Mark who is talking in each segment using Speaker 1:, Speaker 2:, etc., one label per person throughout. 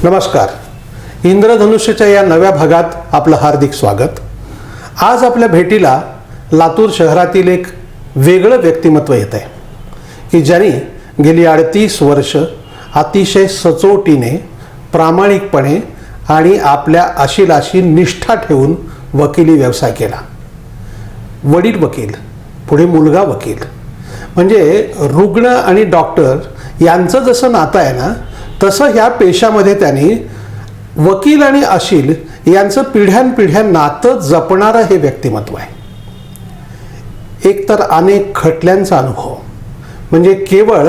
Speaker 1: नमस्कार. इंद्रधनुष्याच्या या नव्या भागात आपलं हार्दिक स्वागत. आज आपल्या भेटीला लातूर शहरातील एक वेगळं व्यक्तिमत्व येत आहे की ज्यांनी गेली 38 वर्ष अतिशय सचोटीने, प्रामाणिकपणे आणि आपल्या अशिलाशी निष्ठा ठेवून वकिली व्यवसाय केला. वडील वकील, पुढे मुलगा वकील, म्हणजे रुग्ण आणि डॉक्टर यांचं जसं नातं आहे ना, तसं ह्या पेशामध्ये त्यांनी वकील आणि अशील यांचं पिढ्यानपिढ्या नातं जपणारं हे व्यक्तिमत्व आहे. एकतर अनेक खटल्यांचा अनुभव, म्हणजे केवळ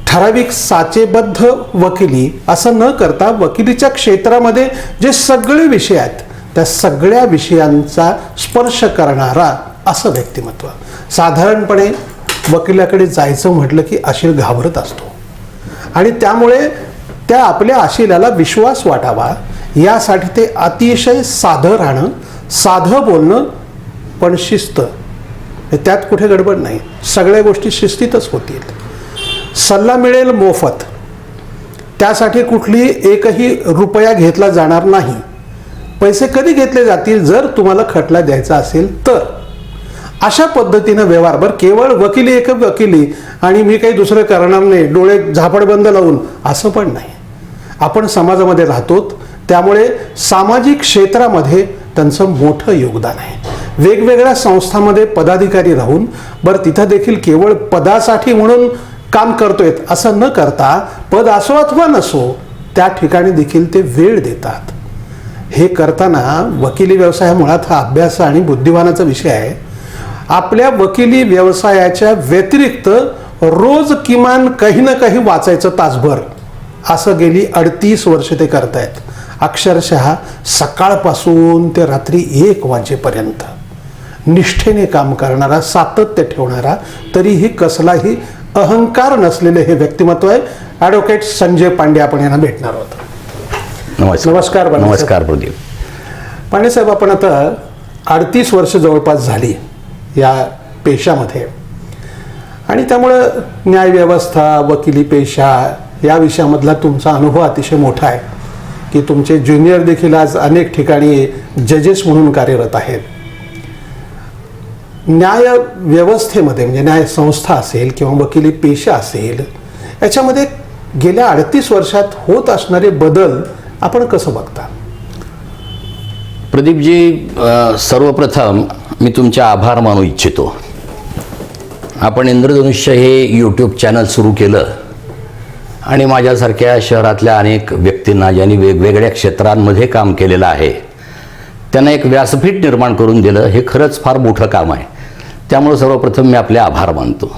Speaker 1: ठराविक साचेबद्ध वकिली असं न करता वकिलीच्या क्षेत्रामध्ये जे सगळे विषय आहेत त्या सगळ्या विषयांचा स्पर्श करणारा असं व्यक्तिमत्व. साधारणपणे वकिलाकडे जायचं म्हटलं की अशील घाबरत असतो आणि त्यामुळे त्या आपल्या अशिलाला विश्वास वाटावा यासाठी ते अतिशय साधं राहणं, साधं बोलणं, पण शिस्त, त्यात कुठे गडबड नाही, सगळ्या गोष्टी शिस्तीतच होतील. सल्ला मिळेल मोफत, त्यासाठी कुठली एकही रुपया घेतला जाणार नाही. पैसे कधी घेतले जातील जर तुम्हाला खटला द्यायचा असेल तर. अशा पद्धतीनं व्यवहारभर केवळ वकिली एक वकिली आणि मी काही दुसरं करणार नाही डोळे झापडबंद लावून असं पण नाही. आपण समाजामध्ये राहतो, त्यामुळे सामाजिक क्षेत्रामध्ये त्यांचं मोठं योगदान आहे. वेगवेगळ्या संस्थांमध्ये पदाधिकारी राहून बरं तिथं देखील केवळ पदासाठी म्हणून काम करतोय असं न करता, पद असो अथवा नसो त्या ठिकाणी देखील ते वेळ देतात. हे करताना वकिली व्यवसाय मुळात हा अभ्यास आणि बुद्धिमानाचा विषय आहे. आपल्या वकिली व्यवसायाच्या व्यतिरिक्त रोज किमान काही ना काही वाचायचं तासभर, असं गेली 38 वर्ष ते करतायत. अक्षरशः सकाळपासून ते रात्री 1 वाजेपर्यंत निष्ठेने काम करणारा, सातत्य ठेवणारा, तरीही कसलाही अहंकार नसलेले हे व्यक्तिमत्व आहे. ॲडव्होकेट संजय पांडे आपण यांना भेटणार आहोत.
Speaker 2: नमस्कार. नमस्कार प्रदीप.
Speaker 1: पांडे साहेब, आपण आता 38 वर्ष जवळपास झाली या पेशामध्ये आणि त्यामुळं न्यायव्यवस्था, वकिली पेशा या विषयामधला तुमचा अनुभव अतिशय मोठा आहे की तुमचे ज्युनियर देखील आज अनेक ठिकाणी जजेस म्हणून कार्यरत आहेत. न्याय व्यवस्थेमध्ये म्हणजे न्याय संस्था असेल किंवा वकिली पेशा असेल, याच्यामध्ये गेल्या 38 वर्षात होत असणारे बदल आपण कसं बघता?
Speaker 2: प्रदीपजी, सर्वप्रथम मी तुमचे आभार मानू इच्छितो. आपण इंद्रधनुष्य हे यूट्यूब चॅनल सुरू केलं आणि माझ्यासारख्या शहरातल्या अनेक व्यक्तींना, ज्यांनी वेगवेगळ्या क्षेत्रांमध्ये काम केलेलं आहे, त्यांना एक व्यासपीठ निर्माण करून दिलं. हे खरंच फार मोठं काम आहे. त्यामुळं सर्वप्रथम मी आपले आभार मानतो.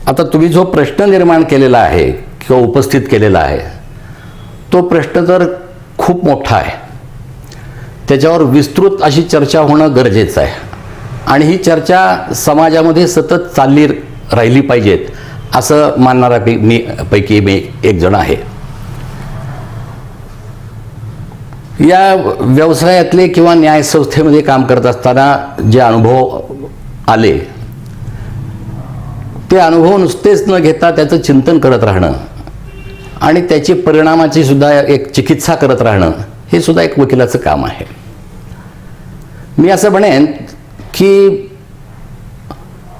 Speaker 2: आता तुम्ही जो प्रश्न निर्माण केलेला आहे किंवा उपस्थित केलेला आहे, तो प्रश्न तर खूप मोठा आहे. त्याच्यावर विस्तृत अशी चर्चा होणं गरजेचं आहे आणि ही चर्चा समाजामध्ये सतत चालली राहिली पाहिजेत असं मानणारा पैकी मी एक जण आहे. या व्यवसायातले किंवा न्याय संस्थेमध्ये काम करत असताना जे अनुभव आले, ते अनुभव नुसतेच न घेता त्याचं चिंतन करत राहणं आणि त्याची परिणामाची सुद्धा एक चिकित्सा करत राहणं, हे सुद्धा एक वकिलाचं काम आहे. मी असं म्हणेन की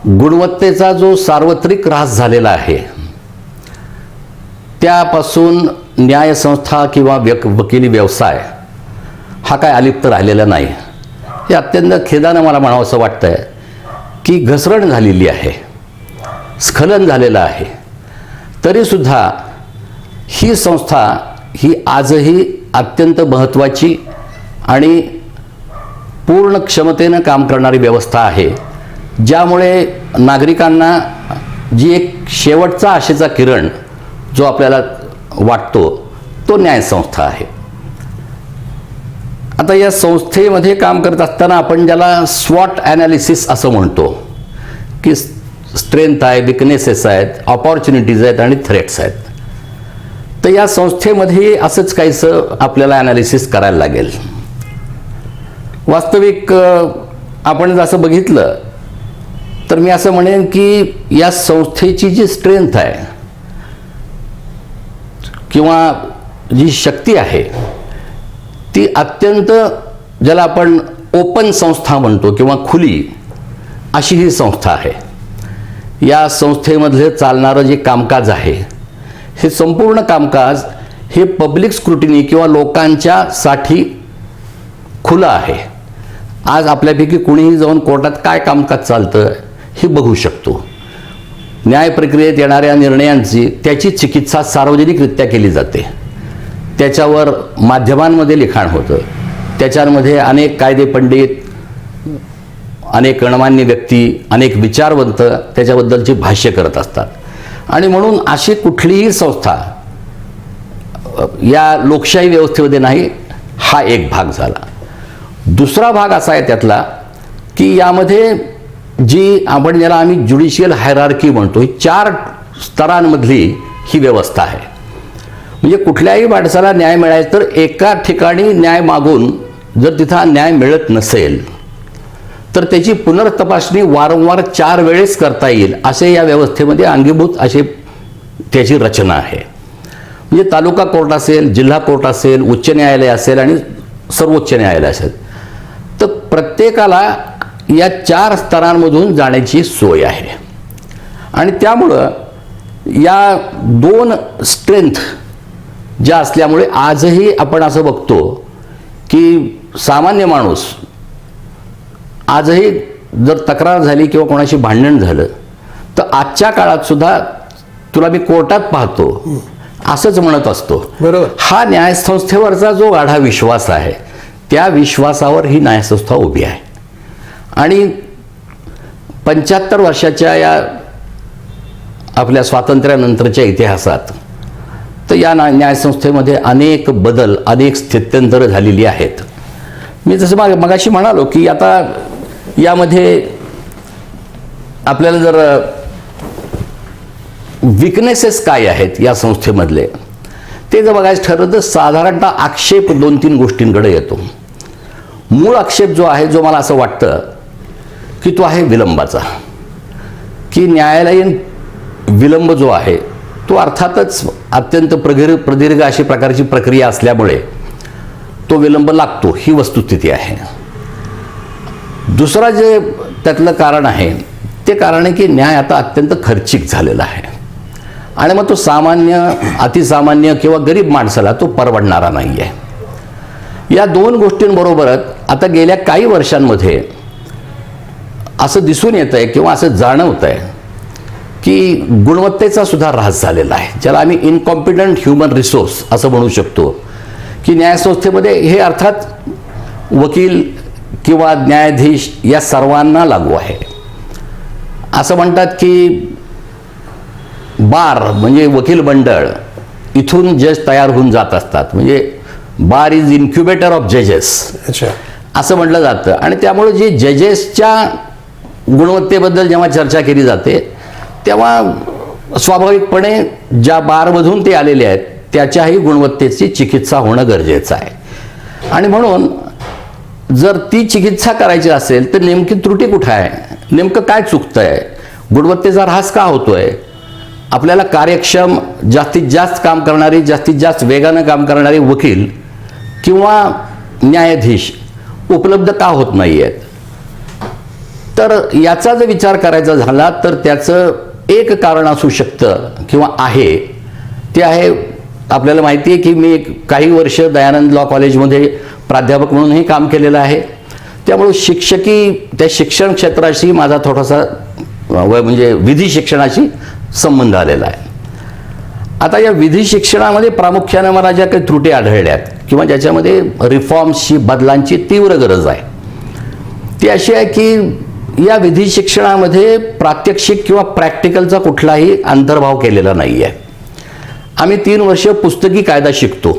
Speaker 2: गुणवत्तेचा जो सार्वत्रिक ऱ्हास झालेला आहे, त्यापासून न्यायसंस्था किंवा वकिली व्यवसाय हा काय अलिप्त राहिलेला नाही. हे अत्यंत खेदानं मला म्हणावंसं वाटतंय की घसरण झालेली आहे, स्खलन झालेलं आहे. तरीसुद्धा ही संस्था ही आजही अत्यंत महत्त्वाची आणि पूर्ण क्षमतेनं काम करणारी व्यवस्था आहे, ज्यामुळे नागरिकांना जी एक शेवटचा आशेचा किरण जो आपल्याला वाटतो, तो न्यायसंस्था आहे. आता या संस्थेमध्ये काम करत असताना आपण ज्याला स्वॉट ॲनालिसिस असं म्हणतो की स्ट्रेंथ आहे, विकनेसेस आहेत, ऑपॉर्च्युनिटीज आहेत आणि थ्रेट्स आहेत, तर या संस्थेमध्ये असंच काहीसं आपल्याला ॲनालिसिस करायला लागेल. वास्तविक आपण जसं बघितलं तर मी असं म्हणेन की या संस्थेची जी स्ट्रेंथ आहे किंवा जी शक्ती आहे ती अत्यंत, ज्याला आपण ओपन संस्था म्हणतो किंवा खुली, अशी ही संस्था आहे. या संस्थेमधले चालणारं जे कामकाज आहे, हे संपूर्ण कामकाज हे पब्लिक स्क्रुटिनी किंवा लोकांच्यासाठी खुलं आहे. आज आपल्यापैकी कुणीही जाऊन कोर्टात काय कामकाज चालतं हे बघू शकतो. न्याय प्रक्रियेत येणाऱ्या निर्णयांची त्याची चिकित्सा सार्वजनिकरित्या केली जाते. त्याच्यावर माध्यमांमध्ये लिखाण होतं. त्याच्यामध्ये अनेक कायदे पंडित, अनेक गणमान्य व्यक्ती, अनेक विचारवंत त्याच्याबद्दलची भाष्य करत असतात. आणि म्हणून अशी कुठलीही संस्था या लोकशाही व्यवस्थेमध्ये नाही, हा एक भाग झाला. दुसरा भाग असा आहे त्यातला की यामध्ये जी आपण ज्याला आम्ही ज्युडिशियल हायरार्की म्हणतो, ही 4 स्तरांमधली ही व्यवस्था आहे. म्हणजे कुठल्याही माणसाला न्याय मिळायचा तर एका ठिकाणी न्याय मागून जर तिथं न्याय मिळत नसेल तर त्याची पुनर्तपासणी वारंवार 4 वेळेस करता येईल, असे या व्यवस्थेमध्ये अंगीभूत असे त्याची रचना आहे. म्हणजे तालुका कोर्ट असेल, जिल्हा कोर्ट असेल, उच्च न्यायालय असेल आणि सर्वोच्च न्यायालय असेल, तर प्रत्येकाला या 4 स्तरांमधून जाण्याची सोय आहे. आणि त्यामुळं या 2 स्ट्रेंथ ज्या असल्यामुळे आजही आपण असं बघतो की सामान्य माणूस आजही जर तक्रार झाली किंवा कोणाशी भांडण झालं तर आजच्या काळात सुद्धा तुला मी कोर्टात पाहतो असंच म्हणत असतो.
Speaker 1: बरोबर.
Speaker 2: हा न्यायसंस्थेवरचा जो गाढा विश्वास आहे, त्या विश्वासावर ही न्यायसंस्था उभी आहे. आणि 75 वर्षाच्या या आपल्या स्वातंत्र्यानंतरच्या इतिहासात तर या न्यायसंस्थेमध्ये अनेक बदल, अनेक स्थित्यंतरं झालेली आहेत. मी जसं मगाशी म्हणालो की आता यामध्ये आपल्याला जर विकनेसेस काय आहेत या संस्थेमधले ते जर बघायचं ठरलं तर साधारणतः आक्षेप 2-3 गोष्टींकडे येतो. मूळ आक्षेप जो आहे, जो मला असं वाटतं की तो आहे विलंबाचा, की न्यायालयीन विलंब जो आहे तो अर्थातच अत्यंत प्रदीर्घ अशी प्रकारची प्रक्रिया असल्यामुळे तो विलंब लागतो, ही वस्तुस्थिती आहे. दुसरा जे त्यातलं कारण आहे ते कारण आहे की न्याय आता अत्यंत खर्चिक झालेला आहे आणि मग तो सामान्य, अतिसामान्य किंवा गरीब माणसाला तो परवडणारा नाही आहे. या 2 गोष्टींबरोबरच आता गेल्या काही वर्षांमध्ये असं दिसून येत आहे किंवा असं जाणवत आहे की गुणवत्तेचा सुद्धा ऱ्हास झालेला आहे, ज्याला आम्ही इनकॉम्पिटंट ह्युमन रिसोर्स असं म्हणू शकतो. की न्यायसंस्थेमध्ये हे अर्थात वकील किंवा न्यायाधीश या सर्वांना लागू आहे. असं म्हणतात की बार म्हणजे वकील मंडळ इथून जज तयार होऊन जात असतात, म्हणजे बार इज इन्क्युबेटर ऑफ जजेस असं म्हटलं जातं. आणि त्यामुळे जे जजेसच्या गुणवत्तेबद्दल जेव्हा चर्चा केली जाते तेव्हा स्वाभाविकपणे ज्या बारमधून ते आलेले आहेत त्याच्याही गुणवत्तेची चिकित्सा होणं गरजेचं आहे. आणि म्हणून जर ती चिकित्सा करायची असेल तर नेमकी त्रुटी कुठं आहे, नेमकं काय चुकतं आहे, गुणवत्तेचा ऱ्हास का होतोय, आपल्याला कार्यक्षम, जास्तीत जास्त काम करणारे, जास्तीत जास्त वेगानं काम करणारे वकील किंवा न्यायाधीश उपलब्ध का होत नाही आहेत. तर याचा जर विचार करायचा झाला तर त्याचं एक कारण असू शकतं किंवा आहे, ते आहे, आपल्याला माहिती आहे की मी काही वर्ष दयानंद लॉ कॉलेजमध्ये प्राध्यापक म्हणूनही काम केलेलं आहे. त्यामुळे शिक्षकी त्या शिक्षण क्षेत्राशी माझा थोडासा म्हणजे विधी शिक्षणाशी संबंध आलेला आहे. आता या विधी शिक्षणामध्ये प्रामुख्याने मला ज्या काही त्रुटी आढळल्यात किंवा ज्याच्यामध्ये रिफॉर्म्सची, बदलांची तीव्र गरज आहे, ती अशी आहे की या विधी शिक्षणामध्ये प्रात्यक्षिक किंवा प्रॅक्टिकलचा कुठलाही अंतर्भाव केलेला नाही आहे. आम्ही 3 वर्ष पुस्तकी कायदा शिकतो.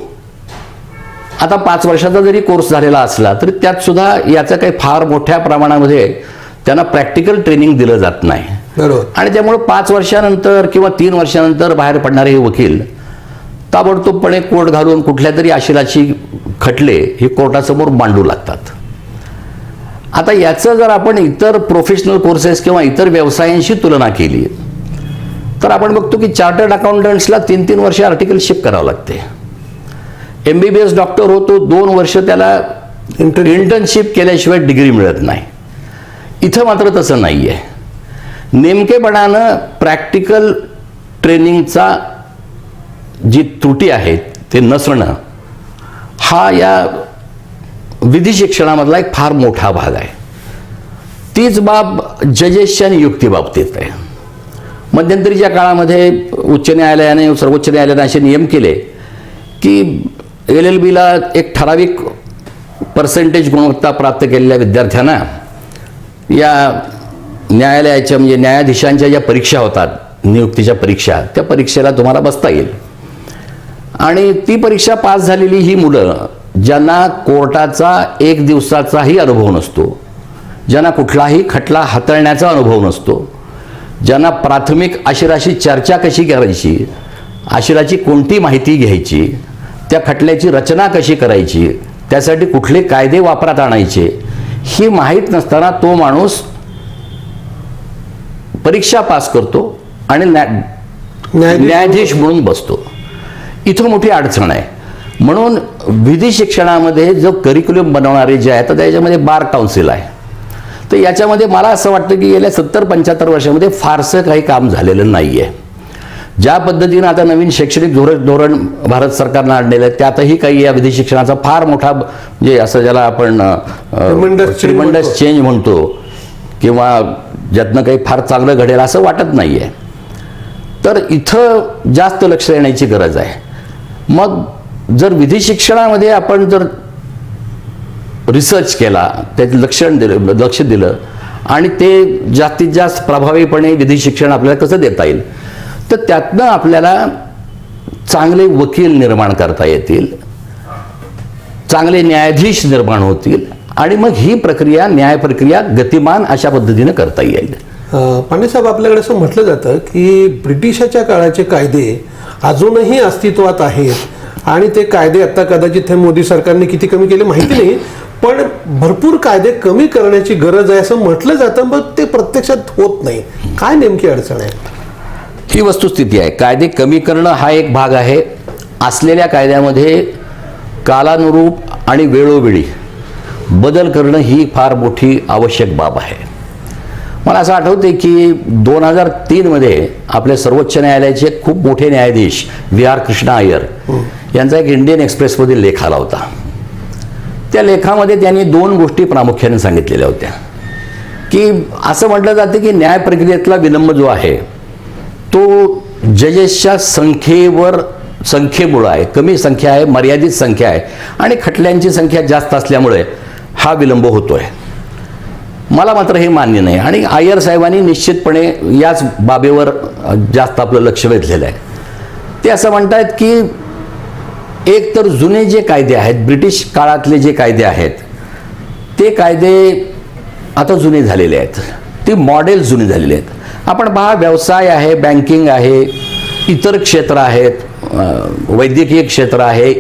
Speaker 2: आता 5 वर्षाचा जरी कोर्स झालेला असला तरी त्यात सुद्धा याचं काही फार मोठ्या प्रमाणामध्ये त्यांना प्रॅक्टिकल ट्रेनिंग दिलं जात नाही.
Speaker 1: बरोबर.
Speaker 2: आणि त्यामुळे 5 वर्षानंतर किंवा 3 वर्षानंतर बाहेर पडणारे हे वकील ताबडतोबपणे कोर्ट घालून कुठल्या तरी आशिलाची खटले हे कोर्टासमोर मांडू लागतात. आता याचं जर आपण इतर प्रोफेशनल कोर्सेस किंवा इतर व्यवसायांशी तुलना केली तर आपण बघतो की चार्टर्ड अकाउंटंट्सला 3-3 वर्ष आर्टिकलशिप करावं लागते. MBBS डॉक्टर होतो, 2 वर्ष त्याला इंटर्नशिप केल्याशिवाय डिग्री मिळत नाही. इथं मात्र तसं नाही आहे. नेमकेपणानं प्रॅक्टिकल ट्रेनिंगचा जी त्रुटी आहे ते नसणं हा या विधी शिक्षणामधला एक फार मोठा भाग आहे. तीच बाब जजेसच्या नियुक्तीबाबतीत आहे. मध्यंतरीच्या काळामध्ये उच्च न्यायालयाने, सर्वोच्च न्यायालयाने असे नियम केले की LLBला एक ठराविक पर्सेंटेज गुणवत्ता प्राप्त केलेल्या विद्यार्थ्यांना या न्यायालयाच्या म्हणजे न्यायाधीशांच्या ज्या परीक्षा होतात नियुक्तीच्या परीक्षा, त्या परीक्षेला तुम्हाला बसता येईल. आणि ती परीक्षा पास झालेली ही मुलं ज्यांना कोर्टाचा 1 दिवसाचाही अनुभव नसतो, ज्यांना कुठलाही खटला हाताळण्याचा अनुभव नसतो, ज्यांना प्राथमिक आशिराशी चर्चा कशी करायची, आशिराची कोणती माहिती घ्यायची, त्या खटल्याची रचना कशी करायची, त्यासाठी कुठले कायदे वापरात आणायचे ही माहीत नसताना तो माणूस परीक्षा पास करतो आणि न्यायाधीश म्हणून बसतो. इथं मोठी अडचण आहे. म्हणून विधी शिक्षणामध्ये जो करिक्युलम बनवणारे जे आहेत तर त्याच्यामध्ये बार काउन्सिल आहे. तर याच्यामध्ये मला असं वाटतं की गेल्या 70-75 वर्षामध्ये फारसं काही काम झालेलं नाही आहे. ज्या पद्धतीनं आता नवीन शैक्षणिक धोरण भारत सरकारनं आणलेलं आहे त्यातही काही या विधी शिक्षणाचा फार मोठा म्हणजे असं ज्याला आपण ट्रिमंडस चेंज म्हणतो किंवा ज्यातनं काही फार चांगलं घडेल असं वाटत नाही आहे. तर इथं जास्त लक्ष देण्याची गरज आहे. मग जर विधी शिक्षणामध्ये आपण जर रिसर्च केला, त्याचं लक्ष दिलं आणि ते जास्तीत जास्त प्रभावीपणे विधी शिक्षण आपल्याला कसं देता येईल, तर त्यातनं आपल्याला चांगले वकील निर्माण करता येतील, चांगले न्यायाधीश निर्माण होतील आणि मग ही प्रक्रिया न्याय प्रक्रिया गतिमान अशा पद्धतीने करता येईल.
Speaker 1: पांडे साहेब, आपल्याकडे असं म्हटलं जातं की ब्रिटिशाच्या काळाचे कायदे अजूनही अस्तित्वात आहेत आणि ते कायदे आता कदाचित हे मोदी सरकारने किती कमी केले माहिती नाही, पण भरपूर कायदे कमी करण्याची गरज आहे असं म्हटलं जातं, मग ते प्रत्यक्षात होत नाही. काय नेमकी अडचण आहे?
Speaker 2: ही वस्तुस्थिती आहे. कायदे कमी करणं हा एक भाग आहे. असलेल्या कायद्यामध्ये कालानुरूप आणि वेळोवेळी बदल करणं ही फार मोठी आवश्यक बाब आहे. मला असं आठवते की 2003 मध्ये आपल्या सर्वोच्च न्यायालयाचे खूप मोठे न्यायाधीश VR कृष्णा अय्यर यांचा एक इंडियन एक्सप्रेसमधील लेख आला होता. त्या लेखामध्ये त्यांनी 2 गोष्टी प्रामुख्याने सांगितलेल्या होत्या की असं म्हटलं जातं की न्याय प्रक्रियेतला विलंब जो आहे तो जजेसच्या संख्येमुळं आहे. कमी संख्या आहे, मर्यादित संख्या आहे आणि खटल्यांची संख्या जास्त असल्यामुळे हा विलंब होतोय. मला मात्र हे मान्य नाही आणि अय्यर साहेबांनी निश्चितपणे याच बाबीवर जास्त आपलं लक्ष वेधलेलं आहे. ते असं म्हणतात की एक तर जुने जे कायदे आहेत, ब्रिटिश काळातले जे कायदे आहेत ते कायदे आता जुने झालेले आहेत, ती मॉडेल जुनी झालेली आहेत. आपण पहा, व्यवसाय आहे, बँकिंग आहे, इतर क्षेत्र आहेत, वैद्यकीय क्षेत्र आहे,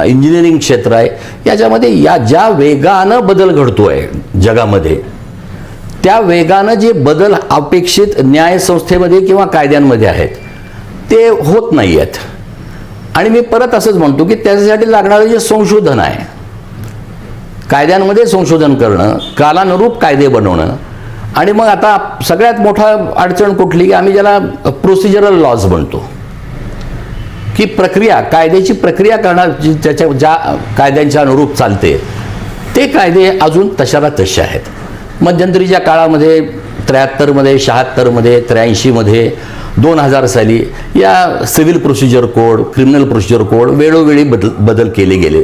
Speaker 2: इंजिनिअरिंग क्षेत्र आहे, याच्यामध्ये ज्या वेगानं बदल घडतोय जगामध्ये त्या वेगानं जे बदल अपेक्षित न्यायसंस्थेमध्ये किंवा कायद्यांमध्ये आहेत ते होत नाही आहेत. आणि मी परत असंच म्हणतो की त्याच्यासाठी लागणारं जे संशोधन आहे, कायद्यांमध्ये संशोधन करणं, कालानुरूप कायदे बनवणं आणि मग आता सगळ्यात मोठा अडचण कुठली की आम्ही ज्याला प्रोसिजरल लॉज म्हणतो की प्रक्रिया, कायद्याची प्रक्रिया करणार त्याच्या ज्या कायद्यांच्या अनुरूप चालते ते कायदे अजून तशाला तसे आहेत. मध्यंतरीच्या काळामध्ये 73 मध्ये, 76 मध्ये, 83 मध्ये, 2000 साली या civil procedure code, criminal procedure code वेळोवेळी बदल केले गेले,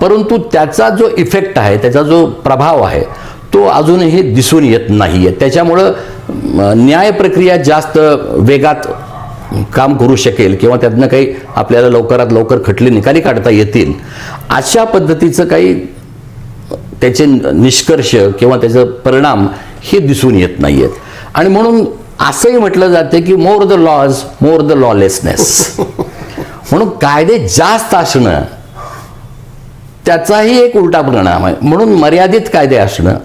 Speaker 2: परंतु त्याचा जो इफेक्ट आहे, त्याचा जो प्रभाव आहे तो अजूनही दिसून येत नाही आहे. त्याच्यामुळं न्याय प्रक्रिया जास्त वेगात काम करू शकेल किंवा त्यातनं काही आपल्याला लवकरात लवकर खटले निकाली काढता येतील अशा पद्धतीचं काही त्याचे निष्कर्ष किंवा त्याचा परिणाम हे दिसून येत नाही आहेत. आणि म्हणून असंही म्हटलं जाते की more the laws more the lawlessness. म्हणून कायदे जास्त असणं त्याचाही एक उलटा परिणाम आहे. म्हणून मर्यादित कायदे असणं,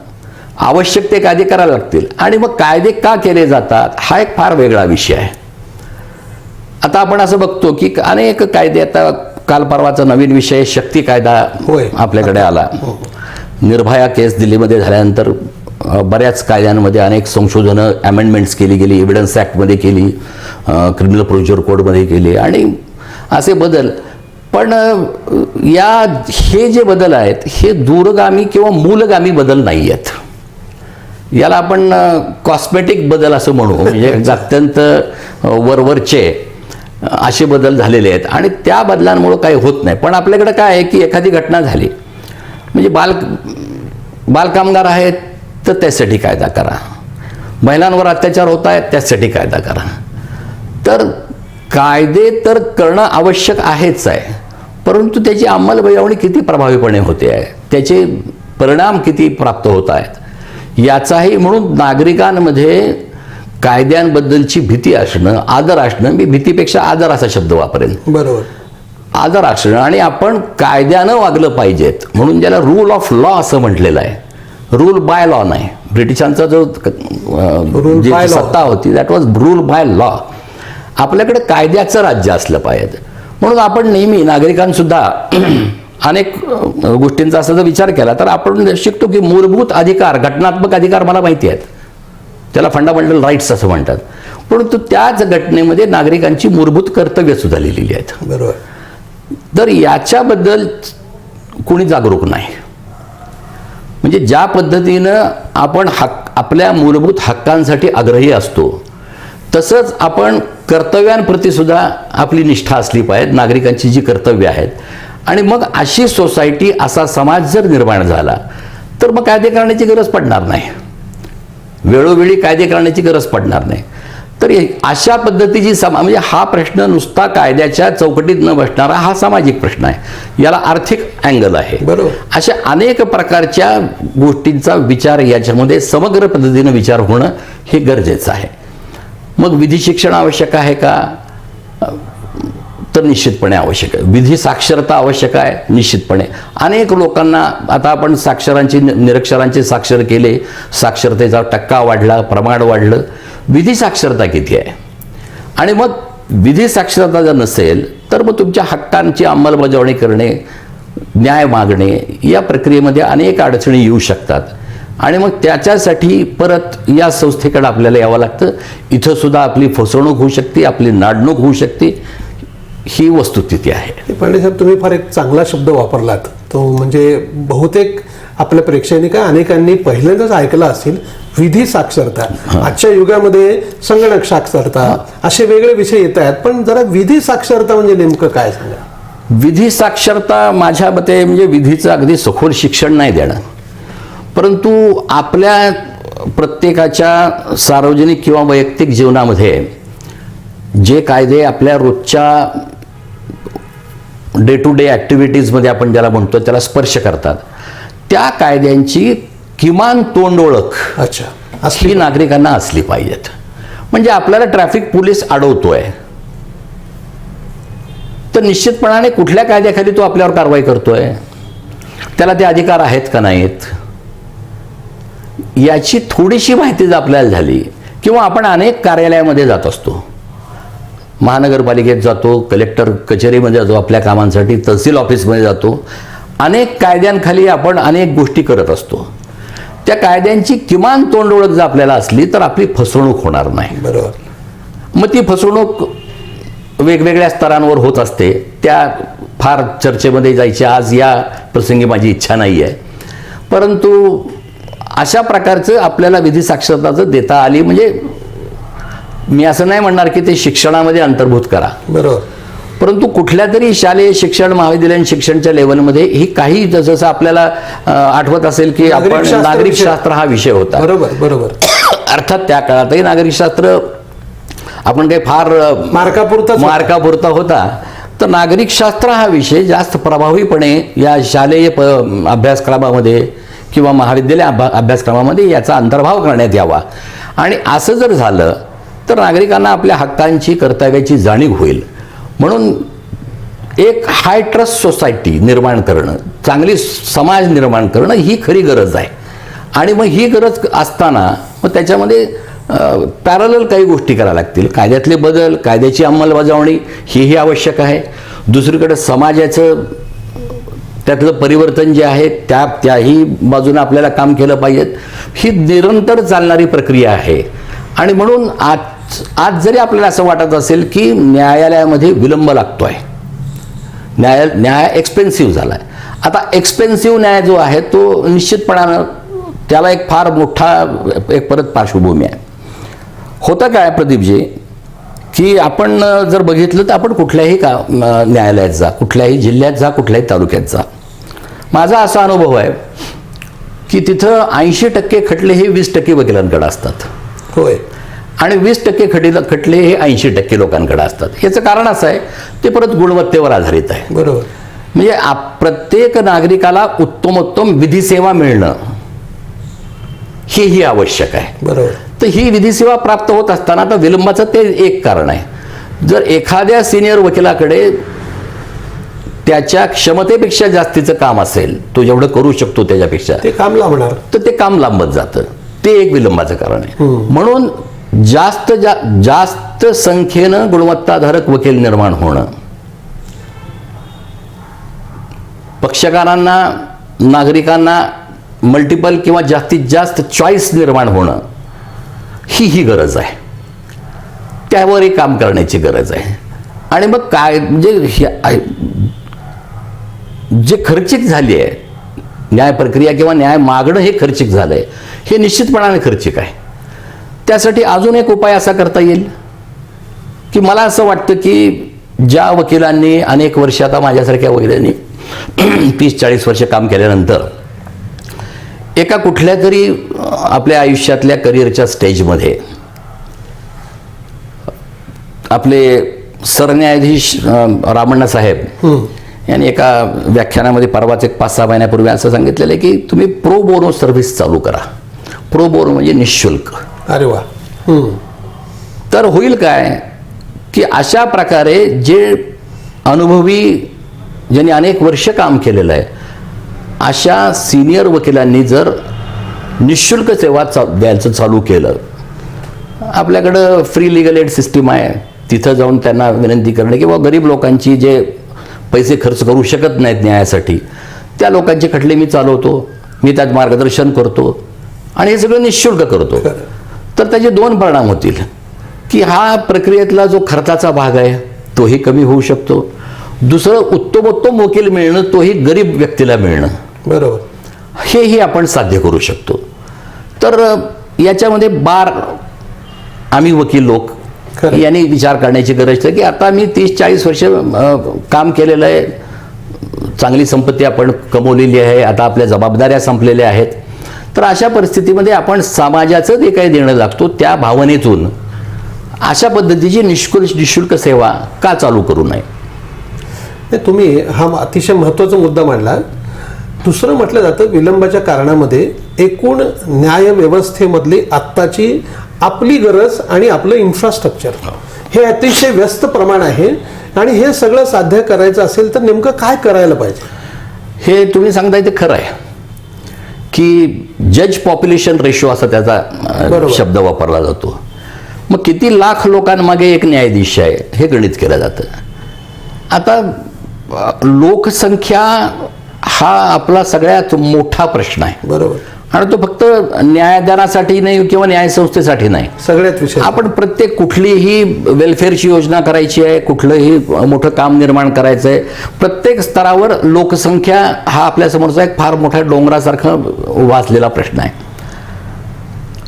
Speaker 2: आवश्यक ते कायदे करायला लागतील. आणि मग कायदे का केले जातात हा एक फार वेगळा विषय आहे. आता आपण असं बघतो की अनेक कायदे आता काल परवाचा नवीन विषय शक्ती कायदा
Speaker 1: होय.
Speaker 2: आपल्याकडे आला. निर्भया केस दिल्लीमध्ये झाल्यानंतर बऱ्याच कायद्यांमध्ये अनेक संशोधनं अमेंडमेंट्स केली गेली, एव्हिडन्स ॲक्टमध्ये केली, क्रिमिनल प्रोसिजर कोडमध्ये केली आणि असे बदल. पण हे जे बदल आहेत हे दूरगामी किंवा मूलगामी बदल नाही आहेत. याला आपण कॉस्मेटिक बदल असं म्हणू, म्हणजे अत्यंत वरवरचे असे बदल झालेले आहेत आणि त्या बदलांमुळं काही होत नाही. पण आपल्याकडे काय आहे की एखादी घटना झाली म्हणजे बालकामगार आहेत तर त्यासाठी कायदा करा, महिलांवर अत्याचार होत आहेत त्यासाठी कायदा करा. तर कायदे तर करणं आवश्यक आहेच आहे, परंतु त्याची अंमलबजावणी किती प्रभावीपणे होते आहे, त्याचे परिणाम किती प्राप्त होत आहेत याचाही. म्हणून नागरिकांमध्ये कायद्यांबद्दलची भीती असणं, आदर असणं, मी भीतीपेक्षा आदर असा शब्द वापरेन,
Speaker 1: बरोबर,
Speaker 2: आदर असणं, आणि आपण कायद्यानं वागलं पाहिजेत म्हणून ज्याला रूल ऑफ लॉ असं म्हटलेलं आहे. रूल बाय लॉ नाही. ब्रिटिशांचा जो जी
Speaker 1: by law.
Speaker 2: सत्ता होती that was rule by law. आपल्याकडे कायद्याचं राज्य असलं पाहिजे. म्हणून आपण नेहमी नागरिकांसुद्धा अनेक गोष्टींचा असा जर विचार केला तर आपण शिकतो की मूलभूत अधिकार, घटनात्मक अधिकार मला माहिती आहेत, त्याला फंडामेंटल राईट्स असं म्हणतात, परंतु त्याच घटनेमध्ये नागरिकांची मूलभूत कर्तव्य सुद्धा लिहिलेली आहेत.
Speaker 1: बरोबर.
Speaker 2: तर याच्याबद्दल कोणी जागरूक नाही. म्हणजे ज्या पद्धतीनं आपण आपल्या मूलभूत हक्कांसाठी आग्रही असतो तसंच आपण कर्तव्यांप्रती सुद्धा आपली निष्ठा असली पाहिजे, नागरिकांची जी कर्तव्य आहेत. आणि मग अशी सोसायटी, असा समाज जर निर्माण झाला तर मग कायदे करण्याची गरज पडणार नाही, वेळोवेळी कायदे करण्याची गरज पडणार नाही. तर अशा पद्धतीची म्हणजे हा प्रश्न नुसता कायद्याच्या चौकटीत न बसणारा हा सामाजिक प्रश्न आहे, याला आर्थिक अँगल आहे.
Speaker 1: बरोबर.
Speaker 2: अशा अनेक प्रकारच्या गोष्टींचा विचार याच्यामध्ये समग्र पद्धतीनं विचार होणं हे गरजेचं आहे. मग विधी शिक्षण आवश्यक आहे का? तर निश्चितपणे आवश्यक आहे. विधी साक्षरता आवश्यक आहे निश्चितपणे. अनेक लोकांना आता आपण निरक्षरांचे साक्षर केले, साक्षरतेचा टक्का वाढला, प्रमाण वाढलं. विधी साक्षरता किती आहे? आणि मग विधी साक्षरता जर नसेल तर मग तुमच्या हक्कांची अंमलबजावणी करणे, न्याय मागणे या प्रक्रियेमध्ये अनेक अडचणी येऊ शकतात. आणि मग त्याच्यासाठी परत या संस्थेकडे आपल्याला यावं लागतं. इथं सुद्धा आपली फसवणूक होऊ शकते, आपली नाडणूक होऊ शकते. ही वस्तुस्थिती आहे.
Speaker 1: पांडे साहेब, तुम्ही फार एक चांगला शब्द वापरलात, तो म्हणजे बहुतेक आपल्या प्रेक्षकांनी काय अनेकांनी पहिल्यांदाच ऐकला असेल, विधी साक्षरता. आजच्या युगामध्ये संगणक साक्षरता असे वेगळे विषय येत आहेत, पण जरा विधी साक्षरता म्हणजे नेमकं काय सांगा?
Speaker 2: विधी साक्षरता माझ्या मते म्हणजे विधीचं अगदी सखोल शिक्षण नाही देणं, परंतु आपल्या प्रत्येकाच्या सार्वजनिक किंवा वैयक्तिक जीवनामध्ये जे कायदे आपल्या रोजच्या डे टू डे ॲक्टिव्हिटीजमध्ये आपण ज्याला म्हणतो त्याला स्पर्श करतात, त्या कायद्यांची किमान तोंड ओळख ही नागरिकांना असली पाहिजेत. म्हणजे आपल्याला ट्रॅफिक पोलीस अडवतोय तर निश्चितपणाने कुठल्या कायद्याखाली तो आपल्यावर कारवाई करतोय, त्याला ते अधिकार आहेत का नाहीत याची थोडीशी माहिती जर आपल्याला झाली, किंवा आपण अनेक कार्यालयामध्ये जात असतो, महानगरपालिकेत जातो, कलेक्टर कचेरीमध्ये जातो आपल्या कामांसाठी, तहसील ऑफिसमध्ये जातो, अनेक कायद्यांखाली आपण अनेक गोष्टी करत असतो. त्या कायद्यांची किमान तोंड ओळख जर आपल्याला असली तर आपली फसवणूक होणार नाही.
Speaker 1: बरोबर.
Speaker 2: मग ती फसवणूक वेगवेगळ्या स्तरांवर होत असते, त्या फार चर्चेमध्ये जायची आज या प्रसंगी माझी इच्छा नाही आहे. परंतु अशा प्रकारचं आपल्याला विधी साक्षरता जर देता आली, म्हणजे मी असं नाही म्हणणार की ते शिक्षणामध्ये अंतर्भूत करा,
Speaker 1: बरोबर,
Speaker 2: परंतु कुठल्या तरी शालेय शिक्षण, महाविद्यालयीन शिक्षणच्या लेवलमध्ये ही काही, जसं आपल्याला आठवत असेल की आपण नागरिक शास्त्र हा विषय होता.
Speaker 1: बरोबर बरोबर.
Speaker 2: अर्थात त्या काळातही नागरिक शास्त्र आपण काही फार मार्कापुरता होता. तर नागरिक शास्त्र हा विषय जास्त प्रभावीपणे या शालेय अभ्यासक्रमामध्ये किंवा महाविद्यालय अभ्यासक्रमामध्ये याचा अंतर्भाव करण्यात यावा. आणि असं जर झालं तर नागरिकांना आपल्या हक्कांची, कर्तव्याची जाणीव होईल. म्हणून एक हाय ट्रस्ट सोसायटी निर्माण करणं, चांगली समाज निर्माण करणं ही खरी गरज आहे. आणि मग ही गरज असताना मग त्याच्यामध्ये पॅरलल काही गोष्टी कराव्या लागतील. कायद्यातले बदल, कायद्याची अंमलबजावणी ही आवश्यक आहे. दुसरीकडे समाजाचं त्यातलं परिवर्तन जे आहे त्याही बाजूने आपल्याला काम केलं पाहिजेत. ही निरंतर चालणारी प्रक्रिया आहे. आणि म्हणून आज जरी आपल्याला असं वाटत असेल की न्यायालयामध्ये विलंब लागतोय, न्याय एक्सपेन्सिव्ह झालाय. आता एक्सपेन्सिव्ह न्याय जो आहे तो निश्चितपणानं त्याला एक फार मोठा एक परत पार्श्वभूमी आहे. होतं काय प्रदीपजी की आपण जर बघितलं तर आपण कुठल्याही न्यायालयात जा, कुठल्याही जिल्ह्यात जा, कुठल्याही तालुक्यात जा, माझा असा अनुभव आहे की तिथं 80% खटले हे 20% वकिलांकडे असतात.
Speaker 1: होय.
Speaker 2: आणि 20% खटले हे 80% लोकांकडे असतात. याचं कारण असं आहे ते परत गुणवत्तेवर आधारित आहे.
Speaker 1: बरोबर.
Speaker 2: म्हणजे प्रत्येक नागरिकाला उत्तमोत्तम विधिसेवा मिळणं हेही आवश्यक आहे.
Speaker 1: बरोबर.
Speaker 2: तर ही विधिसेवा प्राप्त होत असताना आता विलंबाचं ते एक कारण आहे. जर एखाद्या सिनियर वकिलाकडे त्याच्या क्षमतेपेक्षा जास्तीचं काम असेल, तो जेवढं करू शकतो त्याच्यापेक्षा,
Speaker 1: ते काम लांबणार,
Speaker 2: तर ते काम लांबत जातं. ते एक विलंबाचं कारण आहे. म्हणून जास्त संख्येनं गुणवत्ताधारक वकील निर्माण होणं, पक्षकारांना, नागरिकांना मल्टिपल किंवा जास्तीत जास्त चॉईस निर्माण होणं ही गरज आहे. त्यावर एक काम करण्याची गरज आहे. आणि मग काय म्हणजे जे खर्चिक झाली आहे न्याय प्रक्रिया किंवा न्याय मागणं, हे खर्चिक झालं आहे, हे निश्चितपणाने खर्चिक आहे. त्यासाठी अजून एक उपाय असा करता येईल की मला असं वाटतं की ज्या वकिलांनी अनेक वर्ष, आता माझ्यासारख्या वकिलांनी 30-40 वर्ष काम केल्यानंतर एका कुठल्या तरी आपल्या आयुष्यातल्या करिअरच्या स्टेजमध्ये आपले सरन्यायाधीश रामण्णा साहेब यांनी एका व्याख्यानामध्ये परवाच एक 5-6 महिन्यापूर्वी असं सांगितलेलं आहे की तुम्ही प्रो बोनो सर्व्हिस चालू करा. प्रो बोनो म्हणजे निःशुल्क.
Speaker 1: अरे वा.
Speaker 2: तर होईल काय की अशा प्रकारे जे अनुभवी, ज्यांनी अनेक वर्ष काम केलेलं आहे, अशा सिनियर वकिलांनी जर निःशुल्क सेवा द्यायचं चालू केलं, आपल्याकडं फ्री लिगल एड सिस्टीम आहे, तिथं जाऊन त्यांना विनंती करणे किंवा गरीब लोकांची जे पैसे खर्च करू शकत नाहीत न्यायासाठी, त्या लोकांचे खटले मी चालवतो, मी त्यात मार्गदर्शन करतो आणि हे सगळं निःशुल्क करतो. तर त्याचे 2 परिणाम होतील की हा प्रक्रियेतला जो खर्चाचा भाग आहे तोही कमी होऊ शकतो. दुसरं, उत्तमोत्तम वकील मिळणं, तोही गरीब व्यक्तीला मिळणं,
Speaker 1: बरोबर,
Speaker 2: हेही आपण साध्य करू शकतो. तर याच्यामध्ये आम्ही वकील लोक यांनी विचार करण्याची गरज आहे की आता मी 30-40 वर्ष काम केलेलं आहे, चांगली संपत्ती आपण कमवलेली आहे, आता आपल्या जबाबदाऱ्या संपलेल्या आहेत. तर अशा परिस्थितीमध्ये आपण समाजाचं जे काही देणं लागतो त्या भावनेतून अशा पद्धतीची निःशुल्क सेवा का चालू करू नये.
Speaker 1: तुम्ही हा अतिशय महत्त्वाचा मुद्दा मांडला. दुसरं म्हटलं जातं विलंबाच्या कारणामध्ये एकूण न्याय व्यवस्थेमधली आत्ताची आपली गरज आणि आपलं इन्फ्रास्ट्रक्चर हे अतिशय व्यस्त प्रमाण आहे. आणि हे सगळं साध्य करायचं असेल तर नेमकं काय करायला पाहिजे?
Speaker 2: हे तुम्ही सांगताय ते खरं आहे की जज पॉप्युलेशन रेशो असा त्याचा शब्द वापरला जातो. मग किती लाख लोकांमागे एक न्यायाधीश आहे हे गणित केलं जातं. आता लोकसंख्या हा आपला सगळ्यात मोठा प्रश्न आहे.
Speaker 1: बरोबर.
Speaker 2: आणि तो फक्त न्यायदानासाठी नाही किंवा न्यायसंस्थेसाठी नाही,
Speaker 1: सगळ्यात विषय.
Speaker 2: आपण प्रत्येक कुठलीही वेलफेअरची योजना करायची आहे, कुठलंही मोठं काम निर्माण करायचं आहे, प्रत्येक स्तरावर लोकसंख्या हा आपल्यासमोरचा एक फार मोठ्या डोंगरासारखा वाचलेला प्रश्न आहे.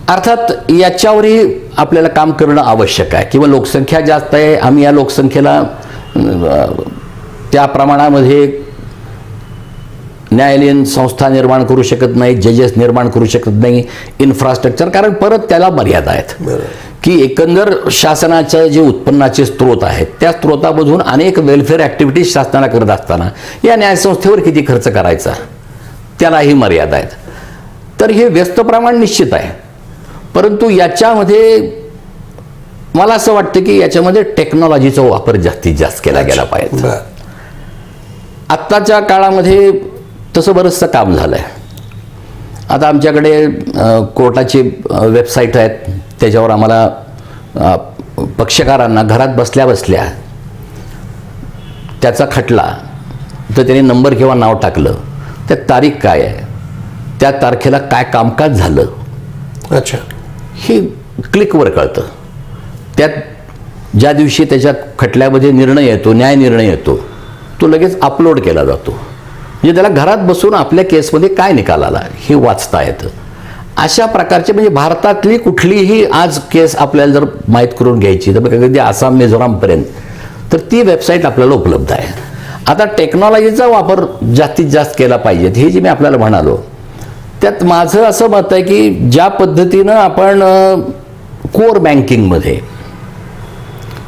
Speaker 2: अर्थात याच्यावरही आपल्याला काम करणं आवश्यक आहे. किंवा लोकसंख्या जास्त आहे, आम्ही या लोकसंख्येला त्या प्रमाणामध्ये न्यायालयीन संस्था निर्माण करू शकत नाही, जजेस निर्माण करू शकत नाही, इन्फ्रास्ट्रक्चर, कारण परत त्याला मर्यादा आहेत की एकंदर शासनाचे जे उत्पन्नाचे स्रोत आहेत त्या स्रोतामधून अनेक वेलफेअर ॲक्टिव्हिटीज शासनाला करत असताना या न्यायसंस्थेवर किती खर्च करायचा त्यालाही मर्यादा आहेत. तर हे व्यस्त प्रमाण निश्चित आहे. परंतु याच्यामध्ये मला असं वाटतं की याच्यामध्ये टेक्नॉलॉजीचा वापर जास्तीत जास्त केला गेला पाहिजे. आत्ताच्या काळामध्ये तसं बरंचसं काम झालं आहे. आता आमच्याकडे कोर्टाची वेबसाईट आहेत, त्याच्यावर आम्हाला पक्षकारांना घरात बसल्या बसल्या त्याचा खटला तर त्याने नंबर किंवा नाव टाकलं, त्यात तारीख काय आहे, त्या तारखेला काय कामकाज झालं,
Speaker 1: अच्छा.
Speaker 2: हे क्लिकवर कळतं. त्यात ज्या दिवशी त्याच्या खटल्यामध्ये निर्णय येतो, न्याय निर्णय येतो, तो लगेच अपलोड केला जातो. म्हणजे त्याला घरात बसून आपल्या केसमध्ये काय निकाल आला हे वाचता येतं. अशा प्रकारचे म्हणजे भारतातली कुठलीही आज केस आपल्याला जर माहीत करून घ्यायची तर कधी आसाम मिझोरामपर्यंत तर ती वेबसाईट आपल्याला उपलब्ध आहे. आता टेक्नॉलॉजीचा वापर जास्तीत जास्त केला पाहिजे हे जे मी आपल्याला म्हणालो, त्यात माझं असं मत आहे की ज्या पद्धतीनं आपण कोर बँकिंगमध्ये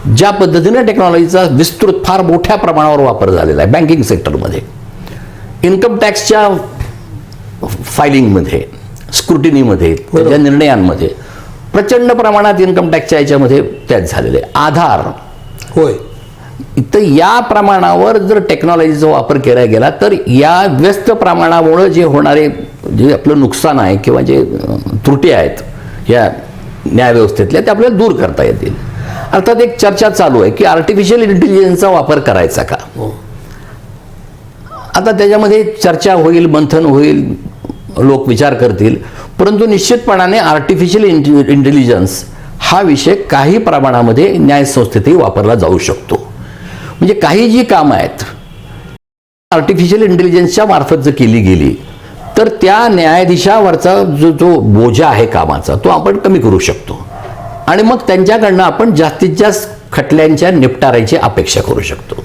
Speaker 2: ज्या पद्धतीनं टेक्नॉलॉजीचा विस्तृत फार मोठ्या प्रमाणावर वापर झालेला आहे बँकिंग सेक्टरमध्ये, इन्कम टॅक्सच्या फायलिंगमध्ये, स्क्रुटिनीमध्ये, त्याच्या निर्णयांमध्ये प्रचंड प्रमाणात इन्कम टॅक्सच्या याच्यामध्ये त्याच झालेले आधार
Speaker 1: होय.
Speaker 2: तर या प्रमाणावर जर टेक्नॉलॉजीचा वापर केला गेला तर या व्यस्त प्रमाणामुळे जे होणारे जे आपलं नुकसान आहे किंवा जे त्रुटी आहेत या न्यायव्यवस्थेतल्या ते आपल्याला दूर करता येतील. अर्थात एक चर्चा चालू आहे की आर्टिफिशियल इंटेलिजन्सचा वापर करायचा का. आता त्याच्यामध्ये चर्चा होईल, मंथन होईल, लोक विचार करतील, परंतु निश्चितपणाने आर्टिफिशियल इंटेलिजन्स हा विषय काही प्रमाणामध्ये न्यायसंस्थेतही वापरला जाऊ शकतो. म्हणजे काही जी कामं आहेत आर्टिफिशियल इंटेलिजन्सच्या मार्फत जर केली गेली तर त्या न्यायाधीशावरचा जो बोजा आहे कामाचा तो आपण कमी करू शकतो आणि मग त्यांच्याकडनं आपण जास्तीत जास्त खटल्यांच्या निपटाऱ्याची अपेक्षा करू शकतो.